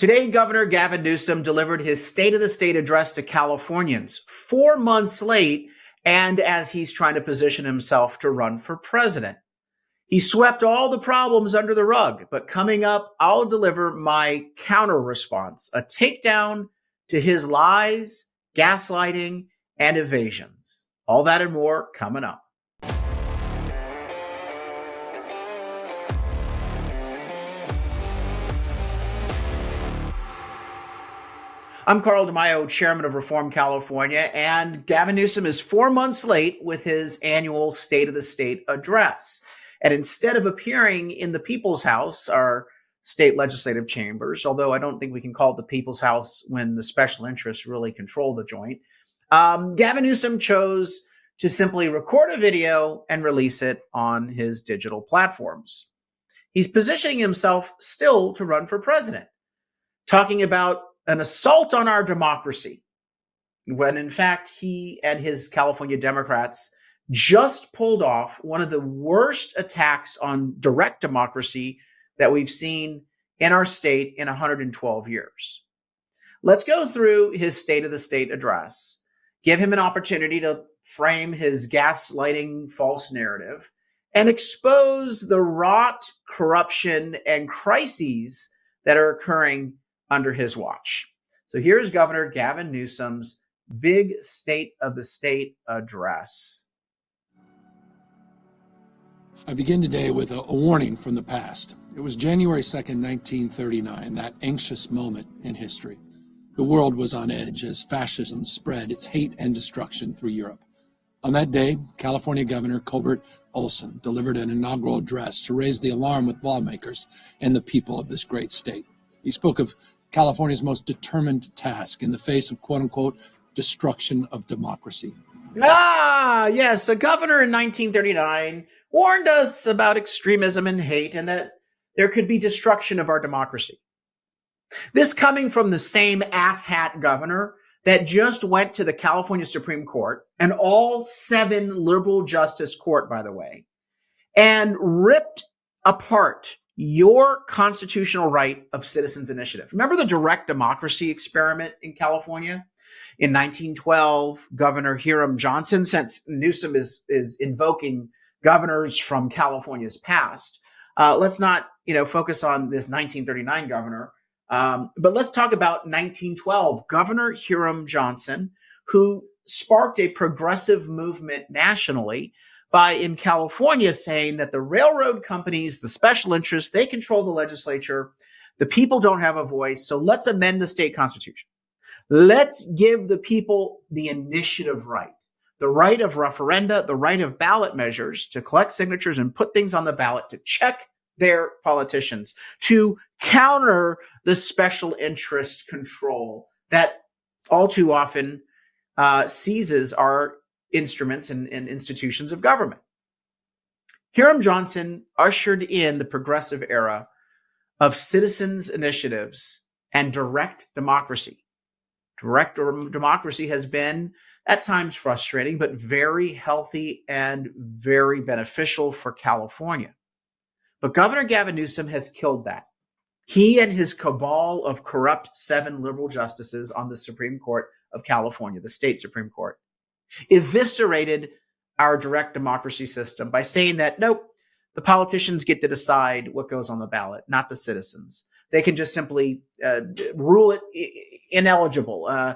Today, Governor Gavin Newsom delivered his State of the State address to Californians 4 months late, and as he's trying to position himself to run for president. He swept all the problems under the rug, but coming up, I'll deliver my counter response, a takedown to his lies, gaslighting, and evasions. All that and more coming up. I'm Carl DeMaio, chairman of Reform California, and Gavin Newsom is 4 months late with his annual State of the State address. And instead of appearing in the People's House, our state legislative chambers, although I don't think we can call it the People's House when the special interests really control the joint, Gavin Newsom chose to simply record a video and release it on his digital platforms. He's positioning himself still to run for president, talking about an assault on our democracy, when in fact he and his California Democrats just pulled off one of the worst attacks on direct democracy that we've seen in our state in 112 years. Let's go through his State of the State address, give him an opportunity to frame his gaslighting false narrative, and expose the rot, corruption, and crises that are occurring under his watch. So here's Governor Gavin Newsom's big State of the State address. I begin today with a warning from the past. It was January 2nd, 1939, that anxious moment in history. The world was on edge as fascism spread its hate and destruction through Europe. On that day, California Governor Culbert Olson delivered an inaugural address to raise the alarm with lawmakers and the people of this great state. He spoke of California's most determined task in the face of quote-unquote destruction of democracy. Yes, a governor in 1939 warned us about extremism and hate and that there could be destruction of our democracy. This coming from the same asshat governor that just went to the California Supreme Court, an all 7 liberal justice court, by the way, and ripped apart your constitutional right of citizens' initiative. Remember the direct democracy experiment in California? In 1912, Governor Hiram Johnson, since Newsom is invoking governors from California's past, let's not focus on this 1939 governor, but let's talk about 1912. Governor Hiram Johnson, who sparked a progressive movement nationally by in California saying that the railroad companies, the special interests, they control the legislature. The people don't have a voice. So let's amend the state constitution. Let's give the people the initiative right, the right of referenda, the right of ballot measures to collect signatures and put things on the ballot to check their politicians, to counter the special interest control that all too often seizes our instruments and institutions of government. Hiram Johnson ushered in the progressive era of citizens' initiatives and direct democracy. Direct democracy has been at times frustrating, but very healthy and very beneficial for California. But Governor Gavin Newsom has killed that. He and his cabal of corrupt 7 liberal justices on the Supreme Court of California, the state Supreme Court, eviscerated our direct democracy system by saying that, nope, the politicians get to decide what goes on the ballot, not the citizens. They can just simply rule it ineligible.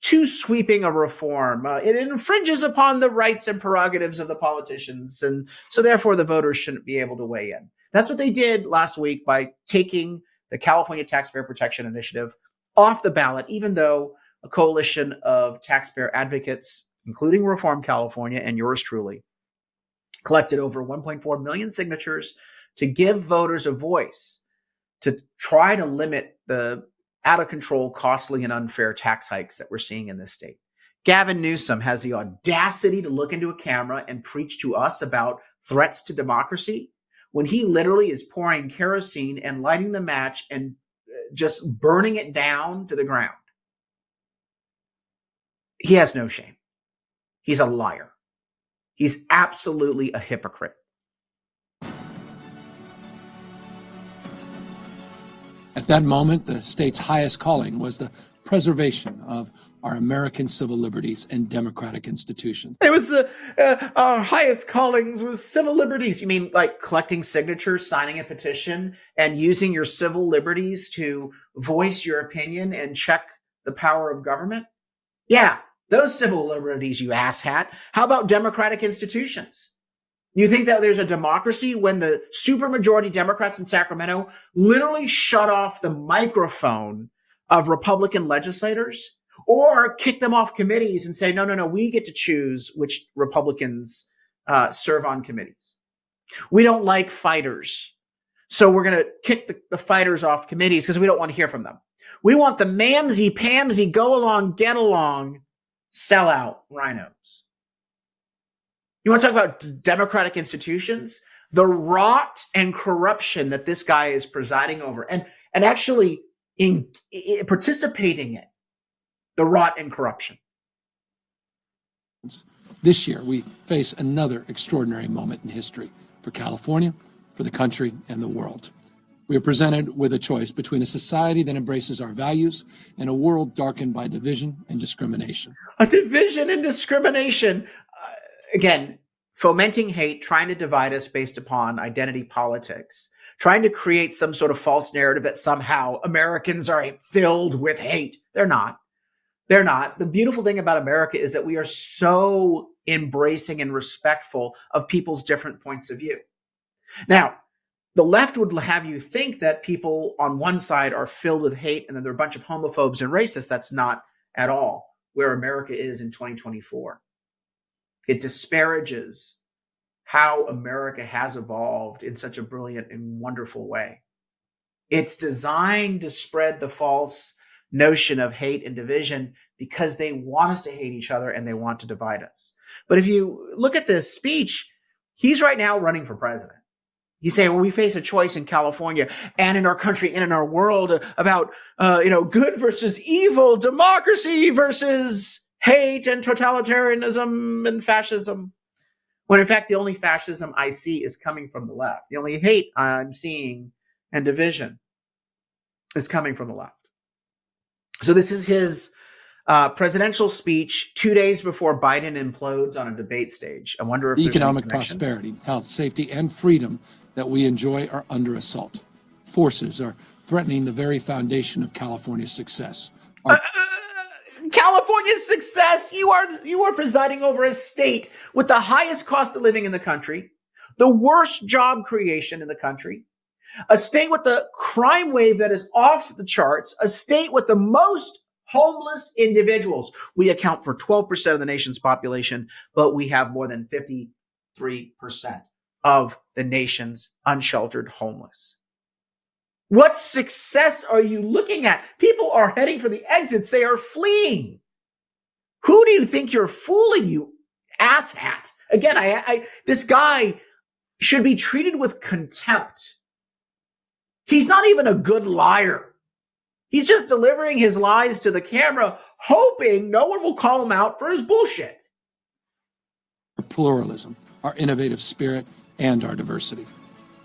Too sweeping a reform. It infringes upon the rights and prerogatives of the politicians, and so therefore the voters shouldn't be able to weigh in. That's what they did last week by taking the California Taxpayer Protection Initiative off the ballot, even though a coalition of taxpayer advocates, including Reform California and yours truly, collected over 1.4 million signatures to give voters a voice to try to limit the out-of-control, costly, and unfair tax hikes that we're seeing in this state. Gavin Newsom has the audacity to look into a camera and preach to us about threats to democracy when he literally is pouring kerosene and lighting the match and just burning it down to the ground. He has no shame. He's a liar. He's absolutely a hypocrite. At that moment, the state's highest calling was the preservation of our American civil liberties and democratic institutions. It was our highest callings was civil liberties. You mean like collecting signatures, signing a petition, and using your civil liberties to voice your opinion and check the power of government? Yeah, those civil liberties, you asshat. How about democratic institutions? You think that there's a democracy when the supermajority Democrats in Sacramento literally shut off the microphone of Republican legislators or kick them off committees and say, no, we get to choose which Republicans serve on committees. We don't like fighters. So we're going to kick the fighters off committees because we don't want to hear from them. We want the mamsy-pamsy, go along, get along, sellout rhinos. You want to talk about democratic institutions? The rot and corruption that this guy is presiding over and actually in participating in the rot and corruption. This year, we face another extraordinary moment in history for California, for the country, and the world. We are presented with a choice between a society that embraces our values and a world darkened by division and discrimination. A division and discrimination. Again, fomenting hate, trying to divide us based upon identity politics, trying to create some sort of false narrative that somehow Americans are filled with hate. They're not. They're not. The beautiful thing about America is that we are so embracing and respectful of people's different points of view. Now, the left would have you think that people on one side are filled with hate and then they're a bunch of homophobes and racists. That's not at all where America is in 2024. It disparages how America has evolved in such a brilliant and wonderful way. It's designed to spread the false notion of hate and division because they want us to hate each other and they want to divide us. But if you look at this speech, he's right now running for president. He's saying, well, we face a choice in California and in our country and in our world about, good versus evil, democracy versus hate and totalitarianism and fascism. When in fact, the only fascism I see is coming from the left. The only hate I'm seeing and division is coming from the left. So this is his presidential speech 2 days before Biden implodes on a debate stage. I wonder if economic prosperity, health, safety, and freedom that we enjoy are under assault. Forces are threatening the very foundation of California's success. California's success. You are presiding over a state with the highest cost of living in the country, the worst job creation in the country, a state with the crime wave that is off the charts, a state with the most homeless individuals. We account for 12% of the nation's population, but we have more than 53% of the nation's unsheltered homeless. What success are you looking at? People are heading for the exits. They are fleeing. Who do you think you're fooling, you asshat? Again, this guy should be treated with contempt. He's not even a good liar. He's just delivering his lies to the camera, hoping no one will call him out for his bullshit. Our pluralism, our innovative spirit, and our diversity.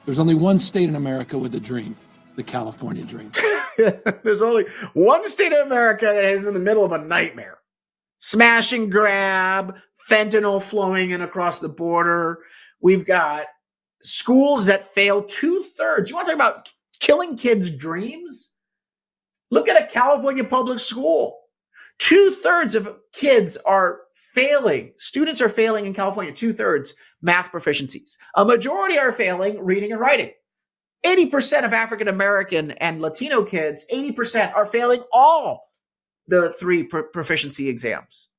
There's only one state in America with a dream, the California dream. There's only one state of America that is in the middle of a nightmare. Smash and grab, fentanyl flowing in across the border. We've got schools that fail 2/3. You want to talk about killing kids' dreams? Look at a California public school. 2/3 of kids are failing. Students are failing in California, 2/3 math proficiencies. A majority are failing reading and writing. 80% of African American and Latino kids, 80% are failing all the 3 proficiency exams.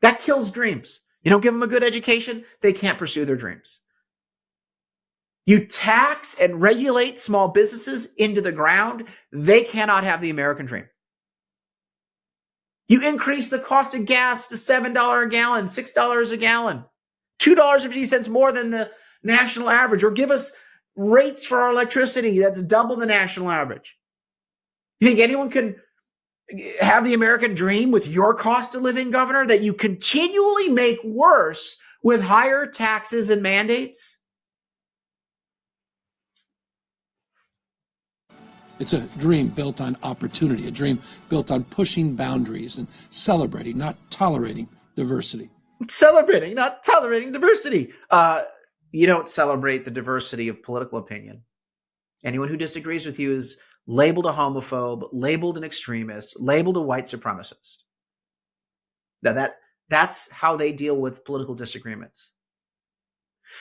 That kills dreams. You don't give them a good education, they can't pursue their dreams. You tax and regulate small businesses into the ground, they cannot have the American dream. You increase the cost of gas to $7 a gallon, $6 a gallon, $2.50 more than the national average, or give us rates for our electricity that's double the national average. You think anyone can have the American dream with your cost of living, Governor, that you continually make worse with higher taxes and mandates? It's a dream built on opportunity, a dream built on pushing boundaries and celebrating, not tolerating diversity. Celebrating, not tolerating diversity. You don't celebrate the diversity of political opinion. Anyone who disagrees with you is labeled a homophobe, labeled an extremist, labeled a white supremacist. Now that's how they deal with political disagreements.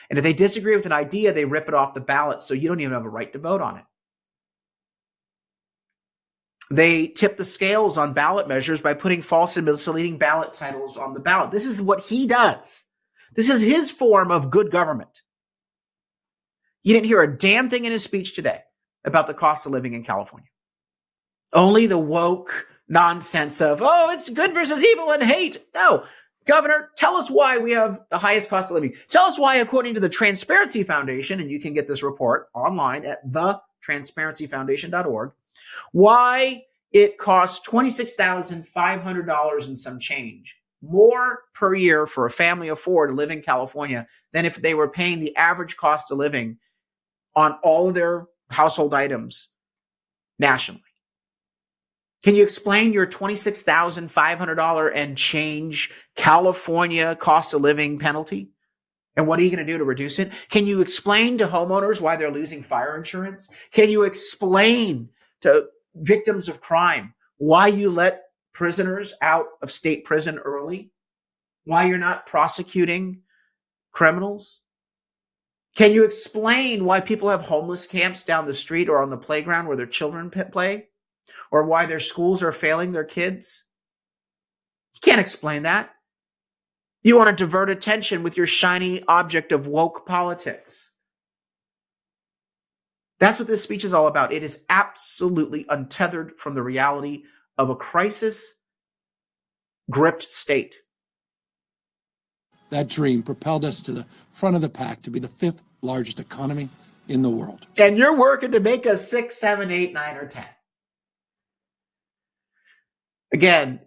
And if they disagree with an idea, they rip it off the ballot, so you don't even have a right to vote on it. They tip the scales on ballot measures by putting false and misleading ballot titles on the ballot. This is what he does. This is his form of good government. You didn't hear a damn thing in his speech today about the cost of living in California. Only the woke nonsense of, oh, it's good versus evil and hate. No, Governor, tell us why we have the highest cost of living. Tell us why, according to the Transparency Foundation, and you can get this report online at thetransparencyfoundation.org, why it costs $26,500 and some change more per year for a family of four to live in California than if they were paying the average cost of living on all of their household items nationally. Can you explain your $26,500 and change California cost of living penalty? And what are you going to do to reduce it? Can you explain to homeowners why they're losing fire insurance? Can you explain to victims of crime why you let prisoners out of state prison early? Why you're not prosecuting criminals? Can you explain why people have homeless camps down the street or on the playground where their children play? Or why their schools are failing their kids? You can't explain that. You want to divert attention with your shiny object of woke politics. That's what this speech is all about. It is absolutely untethered from the reality of a crisis-gripped state. That dream propelled us to the front of the pack to be the fifth largest economy in the world. And you're working to make us 6, 7, 8, 9, or 10. Again,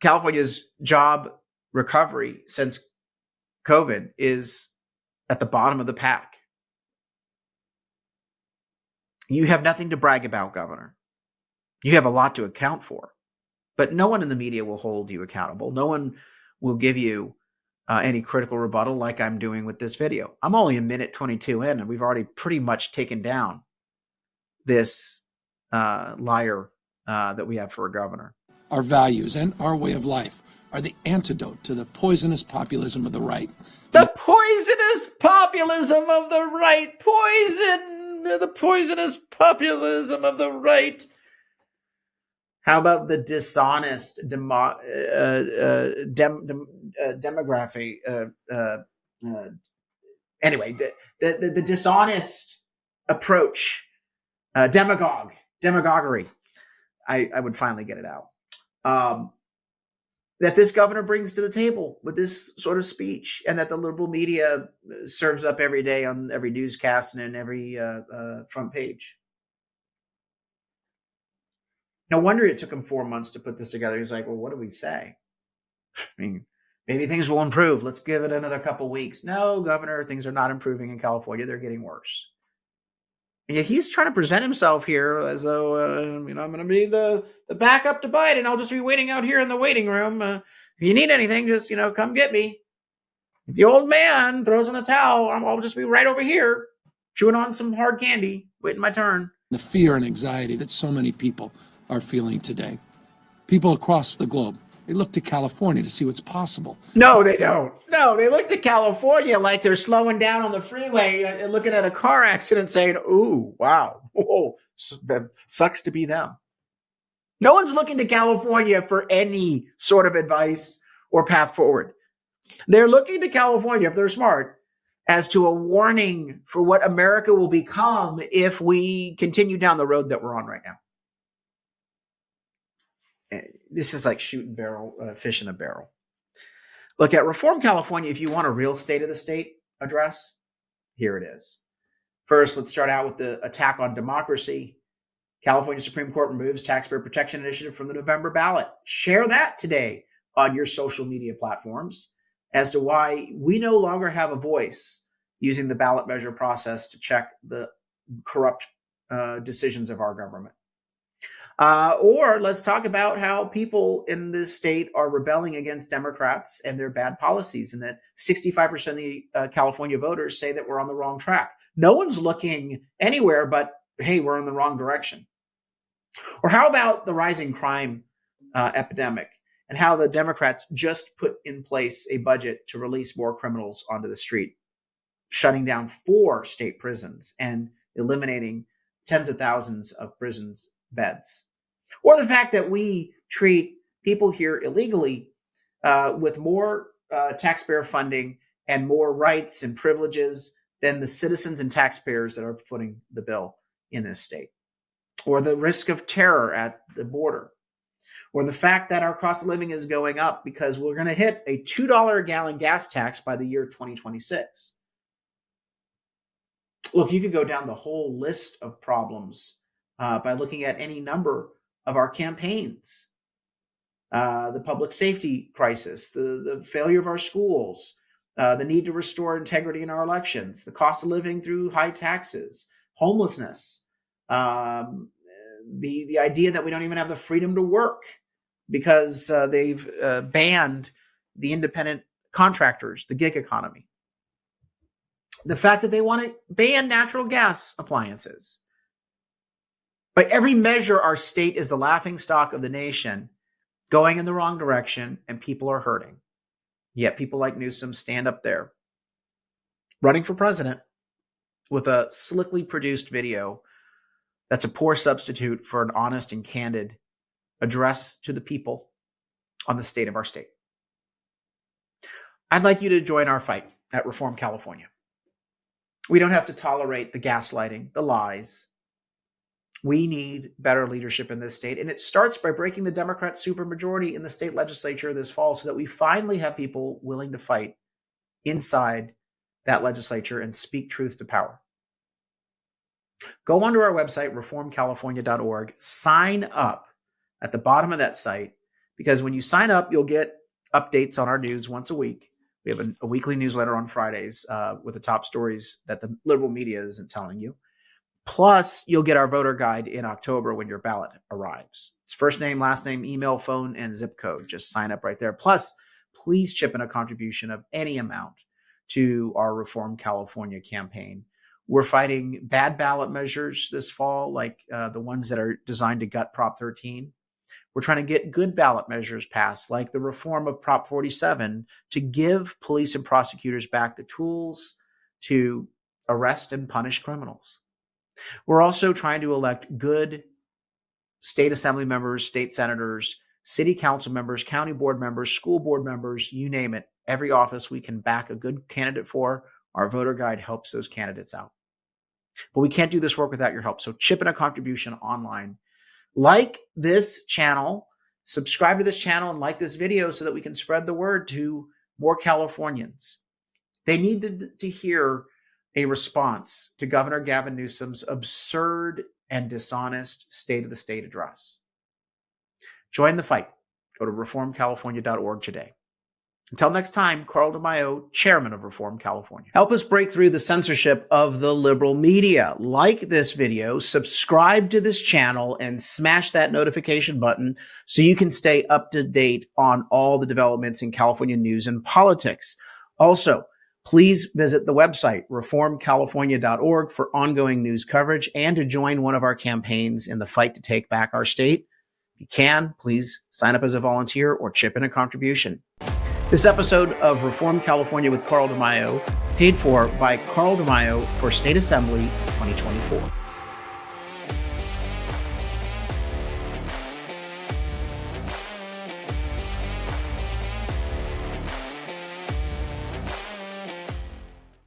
California's job recovery since COVID is at the bottom of the pack. You have nothing to brag about, Governor. You have a lot to account for, but no one in the media will hold you accountable. No one will give you any critical rebuttal like I'm doing with this video. I'm only a minute 22 in, and we've already pretty much taken down this liar that we have for a governor. Our values and our way of life are the antidote to the poisonous populism of the right. The poisonous populism of the right. The poisonous populism of the right. How about the dishonest demography? Anyway, the dishonest approach, demagoguery. I would finally get it out. That this governor brings to the table with this sort of speech, and that the liberal media serves up every day on every newscast and in every front page. No wonder it took him 4 months to put this together. He's like, well, what do we say? I mean, maybe things will improve. Let's give it another couple weeks. No, Governor, things are not improving in California. They're getting worse. And yet he's trying to present himself here as though, I'm going to be the backup to Biden. I'll just be waiting out here in the waiting room. If you need anything, just, come get me. If the old man throws in the towel, I'll just be right over here, chewing on some hard candy, waiting my turn. The fear and anxiety that so many people are feeling today. People across the globe, they look to California to see what's possible. No, they don't. No, they look to California like they're slowing down on the freeway and looking at a car accident saying, ooh, wow, whoa, that sucks to be them. No one's looking to California for any sort of advice or path forward. They're looking to California, if they're smart, as to a warning for what America will become if we continue down the road that we're on right now. This is like shooting fish in a barrel. Look, at Reform California, if you want a real state of the state address, here it is. First, let's start out with the attack on democracy. California Supreme Court removes Taxpayer Protection Initiative from the November ballot. Share that today on your social media platforms as to why we no longer have a voice using the ballot measure process to check the corrupt decisions of our government. Or let's talk about how people in this state are rebelling against Democrats and their bad policies, and that 65% of the California voters say that we're on the wrong track. No one's looking anywhere but, hey, we're in the wrong direction. Or how about the rising crime epidemic and how the Democrats just put in place a budget to release more criminals onto the street, shutting down 4 state prisons and eliminating tens of thousands of prisons beds. Or the fact that we treat people here illegally with more taxpayer funding and more rights and privileges than the citizens and taxpayers that are footing the bill in this state. Or the risk of terror at the border. Or the fact that our cost of living is going up because we're going to hit a $2 a gallon gas tax by the year 2026. Look, you could go down the whole list of problems by looking at any number of our campaigns. The public safety crisis, the failure of our schools, the need to restore integrity in our elections, the cost of living through high taxes, homelessness, the idea that we don't even have the freedom to work because they've banned the independent contractors, the gig economy. The fact that they want to ban natural gas appliances. By every measure, our state is the laughingstock of the nation, going in the wrong direction, and people are hurting. Yet people like Newsom stand up there, running for president with a slickly produced video that's a poor substitute for an honest and candid address to the people on the state of our state. I'd like you to join our fight at Reform California. We don't have to tolerate the gaslighting, the lies. We need better leadership in this state. And it starts by breaking the Democrat supermajority in the state legislature this fall so that we finally have people willing to fight inside that legislature and speak truth to power. Go onto our website, reformcalifornia.org, sign up at the bottom of that site, because when you sign up, you'll get updates on our news once a week. We have a weekly newsletter on Fridays with the top stories that the liberal media isn't telling you. Plus, you'll get our voter guide in October when your ballot arrives. It's first name, last name, email, phone, and zip code. Just sign up right there. Plus, please chip in a contribution of any amount to our Reform California campaign. We're fighting bad ballot measures this fall, like the ones that are designed to gut Prop 13. We're trying to get good ballot measures passed, like the reform of Prop 47, to give police and prosecutors back the tools to arrest and punish criminals. We're also trying to elect good state assembly members, state senators, city council members, county board members, school board members, you name it. Every office we can back a good candidate for. Our voter guide helps those candidates out. But we can't do this work without your help. So chip in a contribution online. Like this channel, subscribe to this channel, and like this video so that we can spread the word to more Californians. They need to hear a response to Governor Gavin Newsom's absurd and dishonest State of the State address. Join the fight. Go to reformcalifornia.org today. Until next time, Carl DeMaio, Chairman of Reform California. Help us break through the censorship of the liberal media. Like this video, subscribe to this channel, and smash that notification button so you can stay up to date on all the developments in California news and politics. Also, please visit the website, reformcalifornia.org, for ongoing news coverage and to join one of our campaigns in the fight to take back our state. If you can, please sign up as a volunteer or chip in a contribution. This episode of Reform California with Carl DeMaio, paid for by Carl DeMaio for State Assembly 2024.